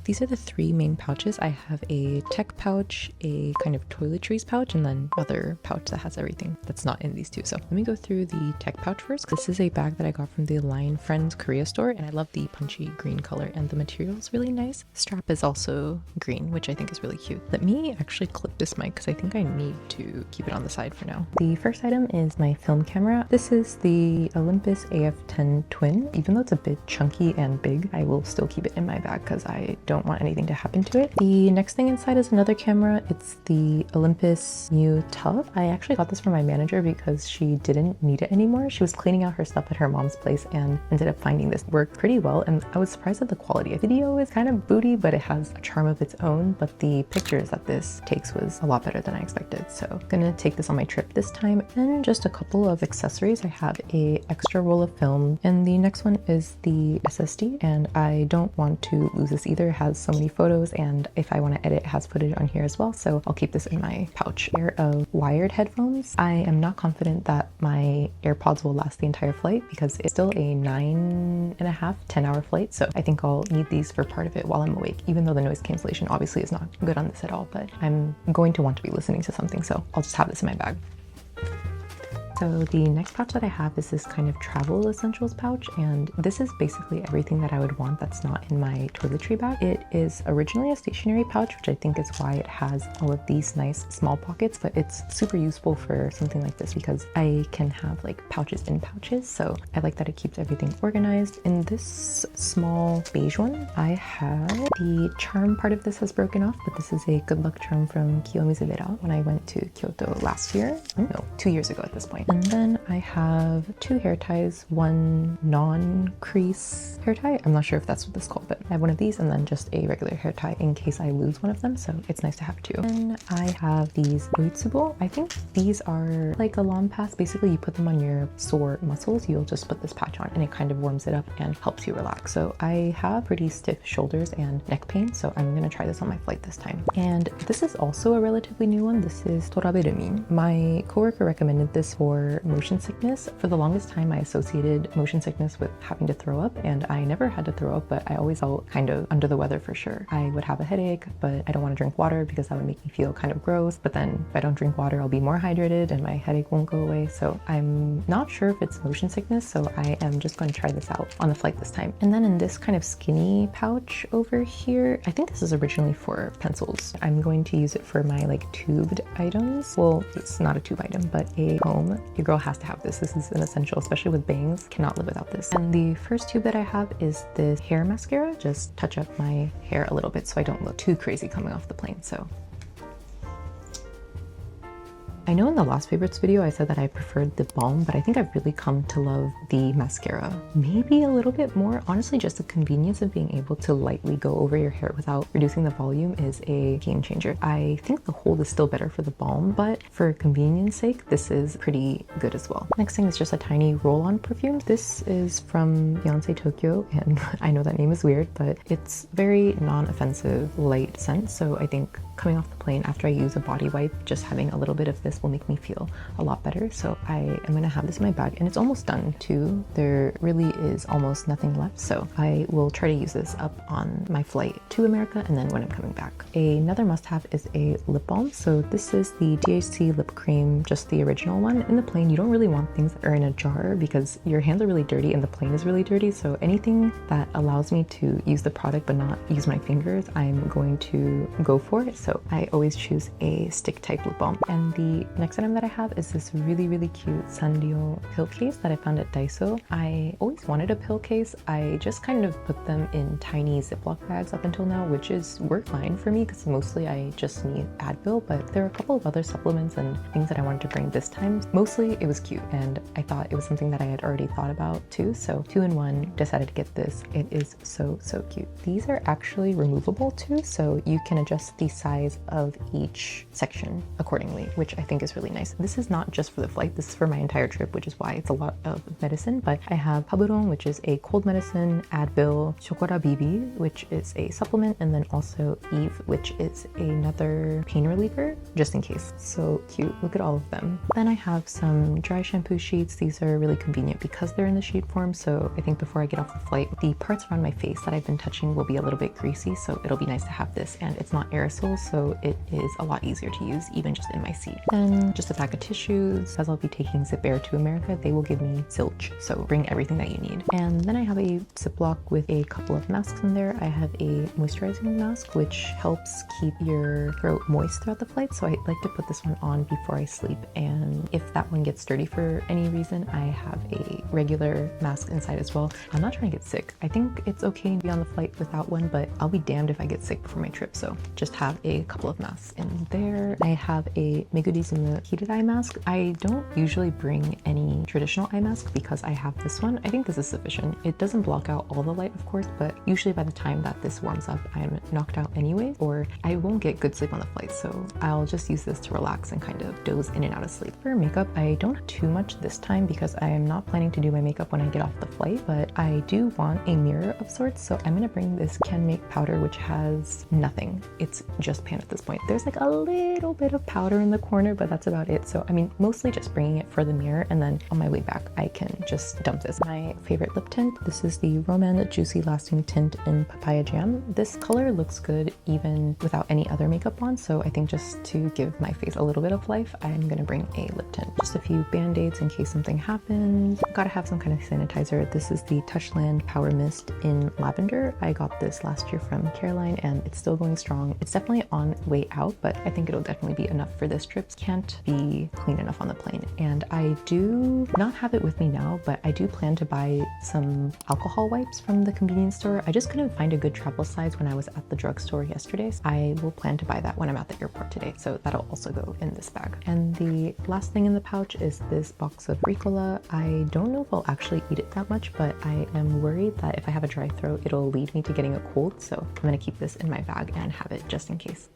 these are the three main pouches. I have a tech pouch, a kind of toiletries pouch, and then other pouch that has everything that's not in these two. So let me go through the tech pouch first. This is a bag that I got from the Lion Friends Korea store, and I love the punchy green color, and the material is really nice. Strap is also green, which I think is really cute. Let me actually clip this mic because I think I need to keep it on the side for now. The first item is my film camera. This is the Olympus AF10 Twin. Even though it's a bit chunky and big, I will still keep it in my bag because I don't want anything to happen to it. The next thing inside is another camera. It's the Olympus New Tub. I actually got this from my manager because she didn't need it anymore. She was cleaning out her stuff at her mom's place and ended up finding this. Worked pretty well, and I was surprised at the quality. The video is kind of booty, but it has a charm of its own, but the pictures that this takes was a lot better than I expected. So I'm gonna take this on my trip this time. And just a couple of accessories. I have a extra roll of film, and the next one is the SSD, and I don't want to lose this either. It has so many photos, and if I want to edit, it has footage on here as well, so I'll keep this in my pouch. A pair of wired headphones. I am not confident that my AirPods will last the entire flight because it's still a 9.5, 10-hour flight, so I think I'll need these for part of it while I'm awake, even though the noise cancellation obviously is not good on this at all, but I'm going to want to be listening to something, so I'll just have this in my bag. So the next pouch that I have is this kind of travel essentials pouch, and this is basically everything that I would want that's not in my toiletry bag. It is originally a stationary pouch, which I think is why it has all of these nice small pockets, but it's super useful for something like this because I can have like pouches in pouches, so I like that it keeps everything organized. In this small beige one, I have the charm part of this has broken off, but this is a good luck charm from Kiyomizubera when I went to Kyoto last year. No, 2 years ago at this point. And then I have two hair ties, one non-crease hair tie. I'm not sure if that's what this is called, but I have one of these and then just a regular hair tie in case I lose one of them, so it's nice to have two. And I have these oatsubo. I think these are like a long pass. Basically, you put them on your sore muscles. You'll just put this patch on and it kind of warms it up and helps you relax. So I have pretty stiff shoulders and neck pain, so I'm gonna try this on my flight this time. And this is also a relatively new one. This is Toraberumin. My coworker recommended this for motion sickness. For the longest time, I associated motion sickness with having to throw up, and I never had to throw up, but I always felt kind of under the weather for sure. I would have a headache, but I don't want to drink water because that would make me feel kind of gross. But then if I don't drink water, I'll be more hydrated and my headache won't go away. So I'm not sure if it's motion sickness, so I am just going to try this out on the flight this time. And then in this kind of skinny pouch over here, I think this is originally for pencils. I'm going to use it for my like tubed items. Well, it's not a tube item, but a comb. Your girl has to have this. This is an essential, especially with bangs. Cannot live without this. And the first tube that I have is this hair mascara. Just touch up my hair a little bit so I don't look too crazy coming off the plane. So I know in the last favorites video I said that I preferred the balm, but I think I've really come to love the mascara. Maybe a little bit more. Honestly, just the convenience of being able to lightly go over your hair without reducing the volume is a game changer. I think the hold is still better for the balm, but for convenience sake, this is pretty good as well. Next thing is just a tiny roll-on perfume. This is from Beyonce Tokyo, and I know that name is weird, but it's very non-offensive, light scent, so I think coming off the plane after I use a body wipe, just having a little bit of this will make me feel a lot better. So I am gonna have this in my bag, and it's almost done too. There really is almost nothing left, so I will try to use this up on my flight to America and then when I'm coming back. Another must-have is a lip balm. So this is the DHC lip cream, just the original one. In the plane, you don't really want things that are in a jar because your hands are really dirty and the plane is really dirty, so anything that allows me to use the product but not use my fingers, I'm going to go for it. So I always choose a stick type lip balm. And the next item that I have is this really cute Sanrio pill case that I found at Daiso. I always wanted a pill case. I just kind of put them in tiny Ziploc bags up until now, which is worked fine for me because mostly I just need Advil, but there are a couple of other supplements and things that I wanted to bring this time. Mostly it was cute, and I thought it was something that I had already thought about too, so 2-in-1, decided to get this. It is so cute. These are actually removable too, so you can adjust the size of each section accordingly, which I think think is really nice. This is not just for the flight, this is for my entire trip, which is why it's a lot of medicine, but I have Paburon, which is a cold medicine, Advil, Chokora Bibi, which is a supplement, and then also Eve, which is another pain reliever, just in case. So cute, look at all of them. Then I have some dry shampoo sheets. These are really convenient because they're in the sheet form, so I think before I get off the flight, the parts around my face that I've been touching will be a little bit greasy, so it'll be nice to have this, and it's not aerosol, so it is a lot easier to use even just in my seat. Then just a pack of tissues. As I'll be taking Zip Air to America, they will give me zilch, so bring everything that you need. And then I have a Ziploc with a couple of masks in there. I have a moisturizing mask, which helps keep your throat moist throughout the flight, so I like to put this one on before I sleep, and if that one gets dirty for any reason, I have a regular mask inside as well. I'm not trying to get sick. I think it's okay to be on the flight without one, but I'll be damned if I get sick before my trip, so just have a couple of masks in there. I have a Megurizumu heated eye mask. I don't usually bring any traditional eye mask because I have this one. I think this is sufficient. It doesn't block out all the light, of course, but usually by the time that this warms up, I'm knocked out anyway, or I won't get good sleep on the flight, so I'll just use this to relax and kind of doze in and out of sleep. For makeup, I don't have too much this time because I am not planning to do my makeup when I get off the flight, but I do want a mirror of sorts, so I'm gonna bring this Can Make powder, which has nothing. It's just pan at this point. There's like a little bit of powder in the corner, but that's about it. So I mean, mostly just bringing it for the mirror, and then on my way back, I can just dump this. My favorite lip tint, this is the Roman Juicy Lasting Tint in Papaya Jam. This color looks good even without any other makeup on, so I think just to give my face a little bit of life, I'm gonna bring a lip tint. Just a few band-aids in case something happens. Gotta have some kind of sanitizer. This is the Touchland Power Mist in Lavender. I got this last year from Caroline, and it's still going strong. It's definitely on way out, but I think it'll definitely be enough for this trip. Can't be clean enough on the plane. And I do not have it with me now, but I do plan to buy some alcohol wipes from the convenience store. I just couldn't find a good travel size when I was at the drugstore yesterday. So I will plan to buy that when I'm at the airport today. So that'll also go in this bag. And the last thing in the pouch is this box of Ricola. I don't know if I'll actually eat it that much, but I am worried that if I have a dry throat, it'll lead me to getting a cold. So I'm gonna keep this in my bag and have it just in case.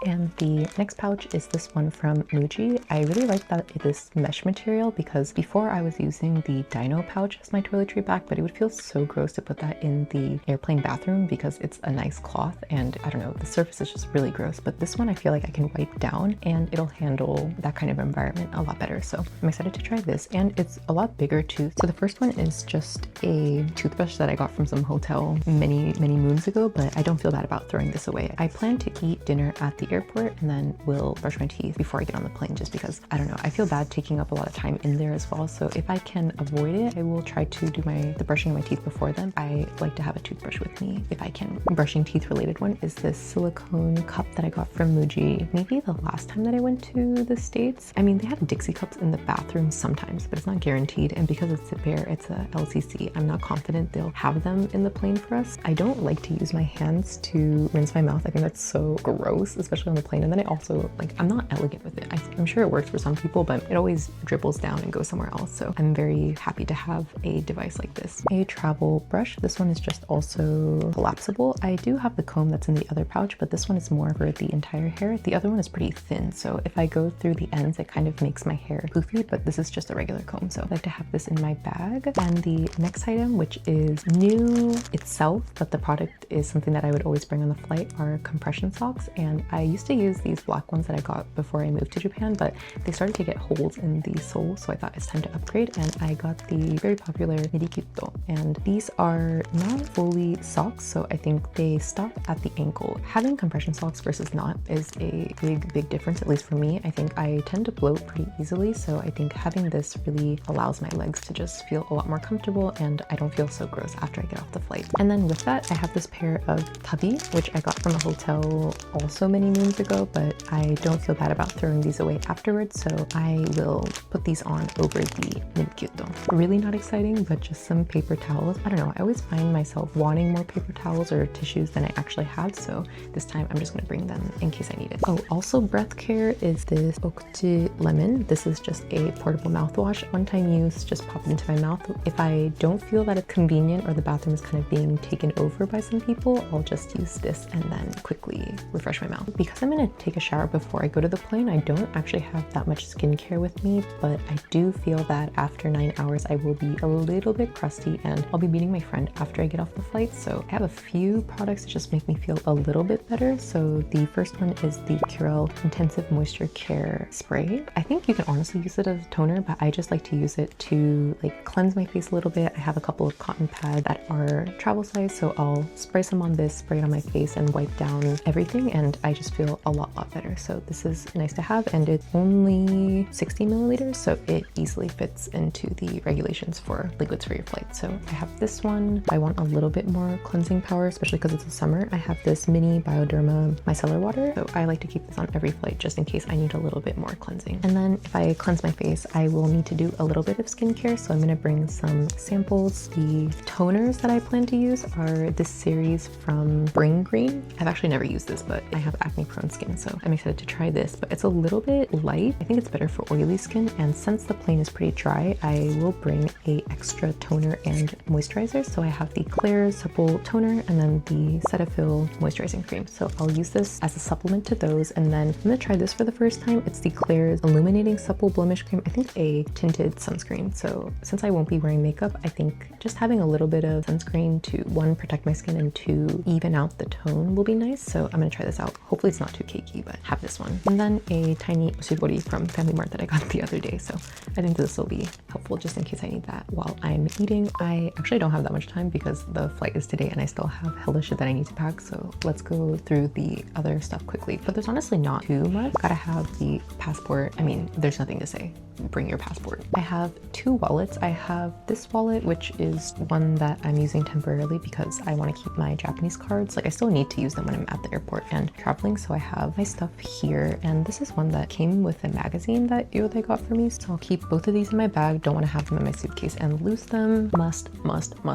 And the next pouch is this one from Muji. I really like that it is mesh material because before I was using the Dino pouch as my toiletry bag, but it would feel so gross to put that in the airplane bathroom because it's a nice cloth and I don't know, the surface is just really gross. But this one I feel like I can wipe down and it'll handle that kind of environment a lot better. So I'm excited to try this, and it's a lot bigger too. So the first one is just a toothbrush that I got from some hotel many moons ago, but I don't feel bad about throwing this away. I plan to eat dinner at the airport and then will brush my teeth before I get on the plane just because, I don't know, I feel bad taking up a lot of time in there as well. So if I can avoid it, I will try to do the brushing of my teeth before then. I like to have a toothbrush with me if I can. Brushing teeth related one is this silicone cup that I got from Muji maybe the last time that I went to the States. I mean, they have Dixie cups in the bathroom sometimes, but it's not guaranteed. And because it's Zip Air, it's a LCC, I'm not confident they'll have them in the plane for us. I don't like to use my hands to rinse my mouth. I think that's so gross, especially on the plane. And then I also, I'm not elegant with it. I'm sure it works for some people, but it always dribbles down and goes somewhere else. So I'm very happy to have a device like this. A travel brush. This one is just also collapsible. I do have the comb that's in the other pouch, but this one is more for the entire hair. The other one is pretty thin, so if I go through the ends, it kind of makes my hair poofy, but this is just a regular comb. So I like to have this in my bag. And the next item, which is new itself, but the product is something that I would always bring on the flight, are compression socks. And I used to use these black ones that I got before I moved to Japan, but they started to get holes in the sole, so I thought it's time to upgrade, and I got the very popular Midikitto. And these are not fully socks, so I think they stop at the ankle. Having compression socks versus not is a big difference, at least for me. I think I tend to bloat pretty easily, so I think having this really allows my legs to just feel a lot more comfortable, and I don't feel so gross after I get off the flight. And then with that, I have this pair of Tabi, which I got from a hotel also many moons ago, but I don't feel bad about throwing these away after afterwards, so I will put these on over the Nimkyuto. Really not exciting, but just some paper towels. I don't know, I always find myself wanting more paper towels or tissues than I actually have, so this time I'm just gonna bring them in case I need it. Oh, also breath care is this Okuchi Lemon. This is just a portable mouthwash. One-time use, just pop it into my mouth. If I don't feel that it's convenient or the bathroom is kind of being taken over by some people, I'll just use this and then quickly refresh my mouth. Because I'm gonna take a shower before I go to the plane, I don't actually have that much skincare with me, but I do feel that after 9 hours I will be a little bit crusty, and I'll be meeting my friend after I get off the flight, so I have a few products that just make me feel a little bit better. So the first one is the Curel Intensive Moisture Care Spray. I think you can honestly use it as a toner, but I just like to use it to like cleanse my face a little bit. I have a couple of cotton pads that are travel size, so I'll spray some on this, spray it on my face, and wipe down everything, and I just feel a lot better. So this is nice to have, and it's only 60 milliliters, so it easily fits into the regulations for liquids for your flight. So I have this one. I want a little bit more cleansing power, especially because it's the summer. I have this mini Bioderma micellar water, so I like to keep this on every flight just in case I need a little bit more cleansing. And then if I cleanse my face, I will need to do a little bit of skincare, so I'm going to bring some samples. The toners that I plan to use are this series from Bring Green. I've actually never used this, but I have acne prone skin, so I'm excited to try this, but it's a little bit light. I think it's better for oily skin, and since the plane is pretty dry, I will bring a extra toner and moisturizer. So I have the Claire Supple Toner and then the Cetaphil Moisturizing Cream. So I'll use this as a supplement to those, and then I'm gonna try this for the first time. It's the Claire's Illuminating Supple Blemish Cream, I think a tinted sunscreen. So since I won't be wearing makeup, I think just having a little bit of sunscreen to, one, protect my skin, and two, even out the tone will be nice. So I'm gonna try this out. Hopefully it's not too cakey, but have this one. And then a tiny oshibori from Family Mart that I got the other day. So I think this will be helpful just in case I need that while I'm eating. I actually don't have that much time because the flight is today and I still have hella shit that I need to pack. So let's go through the other stuff quickly. But there's honestly not too much. Gotta have the passport. I mean, there's nothing to say. Bring your passport. I have two wallets. I have this wallet, which is one that I'm using temporarily because I want to keep my Japanese cards. Like I still need to use them when I'm at the airport and traveling. So I have my stuff here. And this is one that came with a magazine that they got for me. So I'll keep both of these in my bag. Don't want to have them in my suitcase and lose them. Must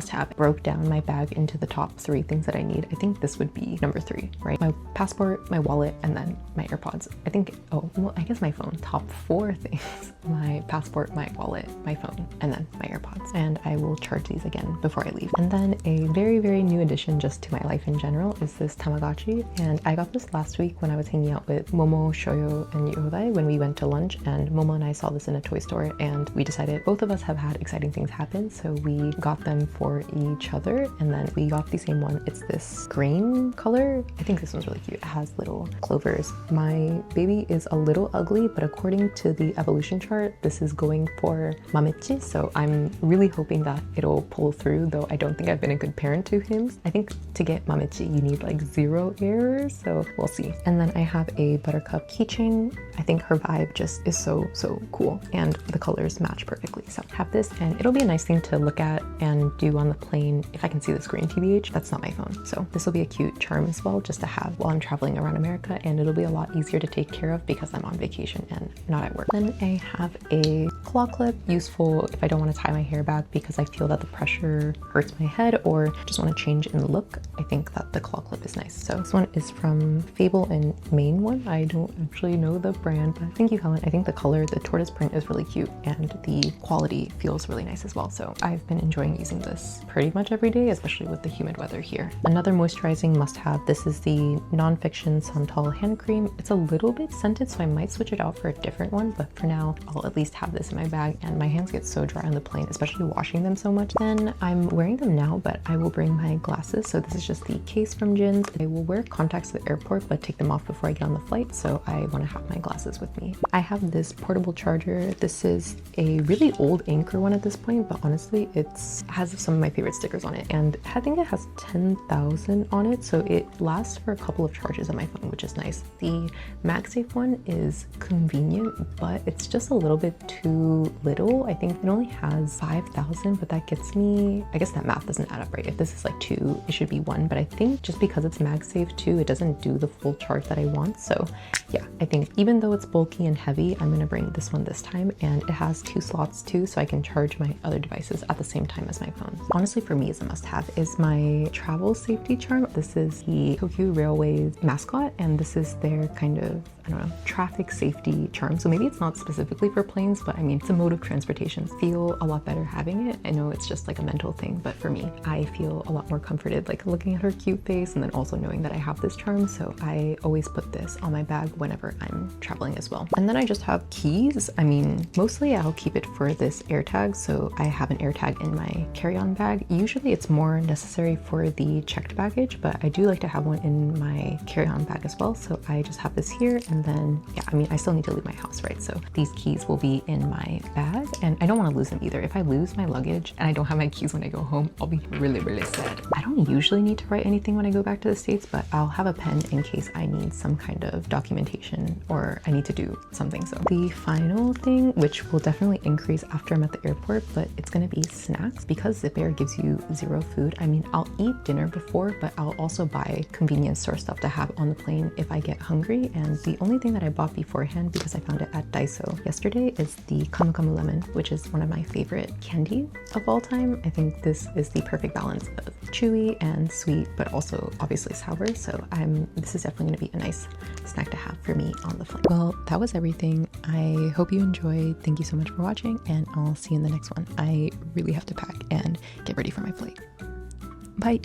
have. Broke down my bag into the top 3 things that I need. I think this would be number 3, right? My passport, my wallet, and then my AirPods. I think, oh, well, I guess my phone. Top 4 things. My passport, my wallet, my phone, and then my AirPods. And I will charge these again before I leave. And then a very new addition just to my life in general is this Tamagotchi. And I got this last week when I was hanging out with Momo, Shoyo, and Yodai when we went to lunch. And Momo and I saw this in a toy store and we decided both of us have had exciting things happen. So we got them for each other, and then we got the same one. It's this green color. I think this one's really cute. It has little clovers. My baby is a little ugly, but according to the evolution chart, this is going for Mamechi, so I'm really hoping that it'll pull through, though I don't think I've been a good parent to him. I think to get Mamechi, you need like 0 errors, so we'll see. And then I have a Buttercup keychain. I think her vibe just is so cool, and the colors match perfectly. So have this, and it'll be a nice thing to look at and do on the plane if I can see the screen, TBH. That's not my phone. So this will be a cute charm as well, just to have while I'm traveling around America, and it'll be a lot easier to take care of because I'm on vacation and not at work. Then I have a claw clip, useful if I don't want to tie my hair back because I feel that the pressure hurts my head or just want to change in the look. I think that the claw clip is nice. So this one is from Fable and Main One. I don't actually know the brand, but thank you, Helen. I think the color, the tortoise print, is really cute and the quality feels really nice as well. So I've been enjoying using this pretty much every day, especially with the humid weather here. Another moisturizing must-have. This is the Nonfiction Santal hand cream. It's a little bit scented, so I might switch it out for a different one, but for now I'll at least have this in my bag, and my hands get so dry on the plane, especially washing them so much. Then I'm wearing them now, but I will bring my glasses. So this is just the case from Jin's. I will wear contacts at the airport, but take them off before I get on the flight, so I want to have my glasses with me. I have this portable charger. This is a really old Anchor one at this point, but honestly it has some of my favorite stickers on it, and I think it has 10,000 on it, so it lasts for a couple of charges on my phone, which is nice. The MagSafe one is convenient, but it's just a little bit too little. I think it only has 5,000, but that gets me, I guess that math doesn't add up right. If this is like 2, it should be 1, but I think just because it's MagSafe 2, it doesn't do the full charge that I want. So yeah, I think even though it's bulky and heavy, I'm gonna bring this one this time, and it has 2 slots too, so I can charge my other devices at the same time as my phone. Honestly, for me, is a must-have is my travel safety charm. This is the Tokyo Railways mascot, and this is their kind of, I don't know, traffic safety charm. So maybe it's not specifically for planes, but I mean, it's a mode of transportation. Feel a lot better having it. I know it's just like a mental thing, but for me, I feel a lot more comforted like looking at her cute face and then also knowing that I have this charm. So I always put this on my bag whenever I'm traveling as well. And then I just have keys. I mean, mostly I'll keep it for this AirTag. So I have an AirTag in my carry-on bag. Usually it's more necessary for the checked baggage, but I do like to have one in my carry-on bag as well. So I just have this here, and then, yeah, I mean, I still need to leave my house, right? So these keys will be in my bag, and I don't want to lose them either. If I lose my luggage and I don't have my keys when I go home, I'll be really, really sad. I don't usually need to write anything when I go back to the States, but I'll have a pen in case I need some kind of documentation or I need to do something. So the final thing, which will definitely increase after I'm at the airport, but it's gonna be snacks. Because Zip Air gives you 0 food, I mean, I'll eat dinner before, but I'll also buy convenience store stuff to have on the plane if I get hungry. And the only thing that I bought beforehand, because I found it at Daiso yesterday, is the Kamu Kamu Lemon, which is one of my favorite candies of all time. I think this is the perfect balance of chewy and sweet, but also obviously sour. So this is definitely gonna be a nice snack to have for me on the flight. Well, that was everything. I hope you enjoyed. Thank you so much for watching, and I'll see you in the next one. I really have to pack and get ready for my flight. Bye.